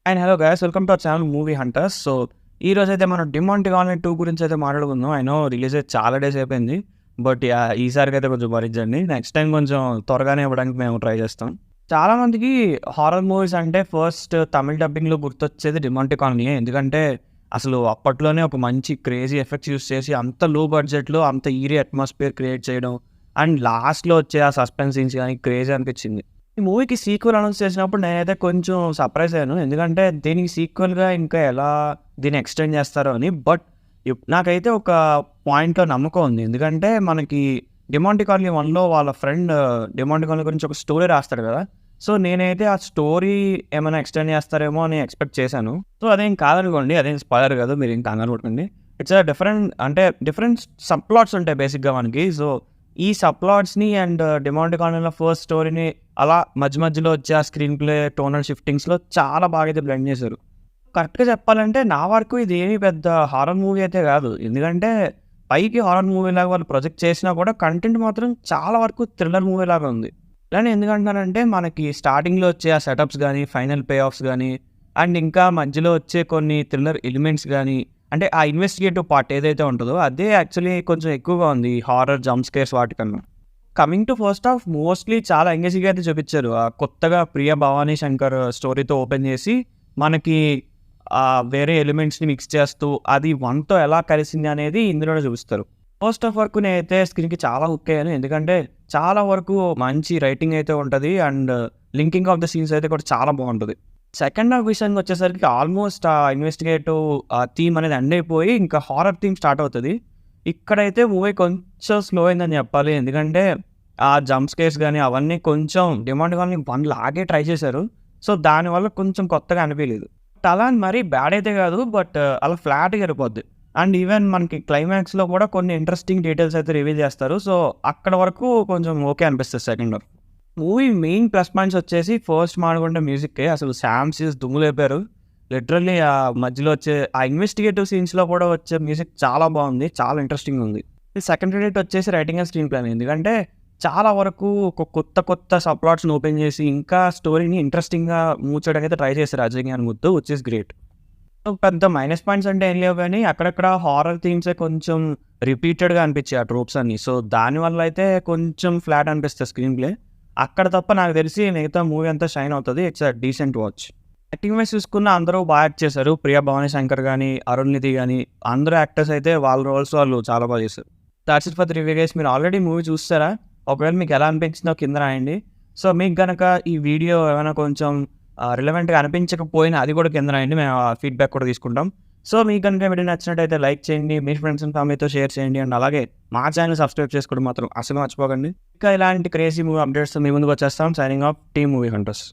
And hello guys, welcome to our channel movie hunters. So ఈ రోజు అయితే మనం డిమాంటి కాలనీ 2 గురించి అయితే మాట్లాడుకుందాం. ఐ నో రిలీజ్ అయితే చాలా డేస్ అయిపోయింది, బట్ ఈసారికి అయితే కొంచెం భరించండి. నెక్స్ట్ టైం కొంచెం త్వరగానే ఇవ్వడానికి మేము ట్రై చేస్తాం. చాలా మందికి హారర్ మూవీస్ అంటే ఫస్ట్ తమిళ డబ్బింగ్లో గుర్తొచ్చేది డిమాంటి కాలనీ. ఎందుకంటే అసలు అప్పట్లోనే ఒక మంచి క్రేజీ ఎఫెక్ట్స్ యూస్ చేసి అంత లో బడ్జెట్లో అంత ఈరీ అట్మాస్ఫియర్ క్రియేట్ చేయడం, అండ్ లాస్ట్లో వచ్చే ఆ సస్పెన్స్ సీన్స్ కానీ క్రేజీ అనిపించింది. ఈ మూవీకి సీక్వెల్ అనౌన్స్ చేసినప్పుడు నేనైతే కొంచెం సర్ప్రైజ్ అయ్యాను. ఎందుకంటే దీనికి సీక్వెల్‌గా ఇంకా ఎలా దీన్ని ఎక్స్‌టెండ్ చేస్తారో అని. బట్ నాకైతే ఒక పాయింట్‌లో నమ్మకం ఉంది. ఎందుకంటే మనకి 'డిమాంటి కాలనీ 1లో' వాళ్ళ ఫ్రెండ్ 'డిమాంటి కాలనీ' గురించి ఒక స్టోరీ రాస్తాడు కదా! సో నేనైతే ఆ స్టోరీ ఏమైనా ఎక్స్‌టెండ్ చేస్తారేమో అని ఎక్స్‌పెక్ట్ చేశాను. సో అదేం కాదనుకోండి. అదేం స్పాయిలర్ కాదు. మీరేం కంగారు పడకండి. ఇట్స్ డిఫరెంట్ సబ్ ప్లాట్స్ ఉంటాయి బేసిక్‌గా మనకి. సో ఈ సబ్ ప్లాట్స్‌ని అండ్ 'డిమాంటి కాలనీలో' ఫస్ట్ స్టోరీని అలా మధ్యలో వచ్చే ఆ స్క్రీన్ ప్లే, టోనల్ షిఫ్టింగ్స్‌లో చాలా బాగా అయితే బ్లెండ్ చేశారు. కరెక్ట్‌గా చెప్పాలంటే నా వరకు ఇది ఏమి పెద్ద హారర్ మూవీ అయితే కాదు. ఎందుకంటే పైకి హారర్ మూవీలాగా వాళ్ళు ప్రొజెక్ట్ చేసినా కూడా కంటెంట్ మాత్రం చాలా వరకు థ్రిల్లర్ మూవీలాగా ఉంది. ఇలానే ఎందుకంటున్నానంటే మనకి స్టార్టింగ్‌లో వచ్చే ఆ సెటప్స్ గానీ, ఫైనల్ పే ఆఫ్స్ గానీ, అండ్ ఇంకా మధ్యలో వచ్చే కొన్ని థ్రిల్లర్ ఎలిమెంట్స్ గానీ, అంటే ఆ ఇన్వెస్టిగేటివ్ పార్ట్ ఏదైతే ఉంటదో అదే యాక్చువల్లీ కొంచెం ఎక్కువగా ఉంది హారర్ జంప్ స్కేర్స్ వాటికన్నా. Coming to first half mostly చాలా ఎంగేజింగ్‌గా అయితే చూపిచ్చారు. కొత్తగా 'ప్రియ భవానీ శంకర్' స్టోరీతో ఓపెన్ చేసి మనకి వేరే ఎలిమెంట్స్‌ని మిక్స్ చేస్తూ అది 1తో ఎలా కలిసింది అనేది ఇందులోనే చూపిస్తారు. ఫస్ట్ హాఫ్ వరకు నేనైతే స్క్రీన్‌కి చాలా హుక్ అయ్యాను. ఎందుకంటే చాలా వరకు మంచి రైటింగ్ అయితే ఉంటది. And linking of the scenes అయితే కూడా చాలా బాగుంటది. సెకండ్ హాఫ్ విషయానికి వచ్చేసరికి ఆల్మోస్ట్ ఆ ఇన్వెస్టిగేటివ్ థీమ్ అనేది ఎండ్ అయిపోయి ఇంకా హారర్ థీమ్ స్టార్ట్ అవుతది. ఇక్కడైతే మూవీ కొంచెం స్లో అయిందని చెప్పాలి. ఎందుకంటే ఆ జంప్ స్కేర్స్ గానీ అవన్నీ కొంచెం 'డిమాంటి కాలనీ 1' లాగే ట్రై చేశారు. సో దానివల్ల కొంచెం కొత్తగా అనిపియలేదు. అలా అని మరీ బ్యాడ్ అయితే కాదు. బట్ అలా ఫ్లాట్‌గా వెళ్ళిపోద్ది. అండ్ ఈవెన్ మనకి క్లైమాక్స్‌లో కూడా కొన్ని ఇంట్రెస్టింగ్ డీటెయిల్స్ అయితే రివీల్ చేస్తారు. సో అక్కడ వరకు కొంచెం ఓకే అనిపిస్తది second half. Movie main plus points వచ్చేసి ఫస్ట్ మాట్లాడుకుంటే మ్యూజిక్కే. అసలు శామ్ సీస్ దుమ్ము లేపారు. లిటరల్లీ ఆ మధ్యలో వచ్చే ఆ ఇన్వెస్టిగేటివ్ సీన్స్‌లో కూడా వచ్చే మ్యూజిక్ చాలా బాగుంది. చాలా ఇంట్రెస్టింగ్‌గా ఉంది. సెకండ్ క్రెడిట్ వచ్చేసి రైటింగ్ అండ్ స్క్రీన్ ప్లే. ఎందుకంటే చాలా వరకు ఒక కొత్త సబ్ ప్లాట్స్‌ని ఓపెన్ చేసి ఇంకా స్టోరీని ఇంట్రెస్టింగ్‌గా మూవ్ చేయడానికి అయితే ట్రై చేశారు Ajay Gyan Muthu, which is great. పెద్ద మైనస్ పాయింట్స్ అంటే ఏం లేవు గానీ అక్కడక్కడ హారర్ థీమ్సే కొంచెం రిపీటెడ్‌గా అనిపించాయి ఆ ట్రోప్స్ అన్నీ. సో దానివల్ల అయితే కొంచెం ఫ్లాట్ అనిపిస్తది స్క్రీన్ ప్లే. అక్కడ తప్ప నాకు తెలిసి మిగతా మూవీ అంతా షైన్ అవుతది. It's a decent watch. Acting wise చూసుకున్న అందరూ బాగా యాక్ట్ చేశారు. 'ప్రియ భవానీ శంకర్' గానీ, 'అరుణ్‌నిధి' గానీ అందరూ యాక్టర్స్ అయితే వాళ్ళ రోల్స్ వాళ్ళు చాలా బాగా చేశారు. That's it for the review guys. మీరు ఆల్రెడీ మూవీ చూసారా? ఒకవేళ మీకు ఎలా అనిపించిందో కింద రాయండి. సో మీకు గనక ఈ వీడియో ఏమైనా కొంచెం రిలవెంట్‌గా అనిపించకపోయినా అది కూడా కింద రాయండి. మేము ఆ ఫీడ్‌బ్యాక్ కూడా తీసుకుంటాం. సో మీకు గనుక వీడియో నచ్చినట్టయితే లైక్ చేయండి. మీ ఫ్రెండ్స్ అండ్ ఫ్యామిలీతో షేర్ చేయండి. అండ్ అలాగే మా ఛానెల్ సబ్స్క్రైబ్ చేసుకోవడం మాత్రం అసలు మర్చిపోకండి. ఇంకా ఇలాంటి క్రేజీ మూవీ అప్డేట్స్‌తో మీ ముందుకు వచ్చేస్తాం. Signing off team movie hunters.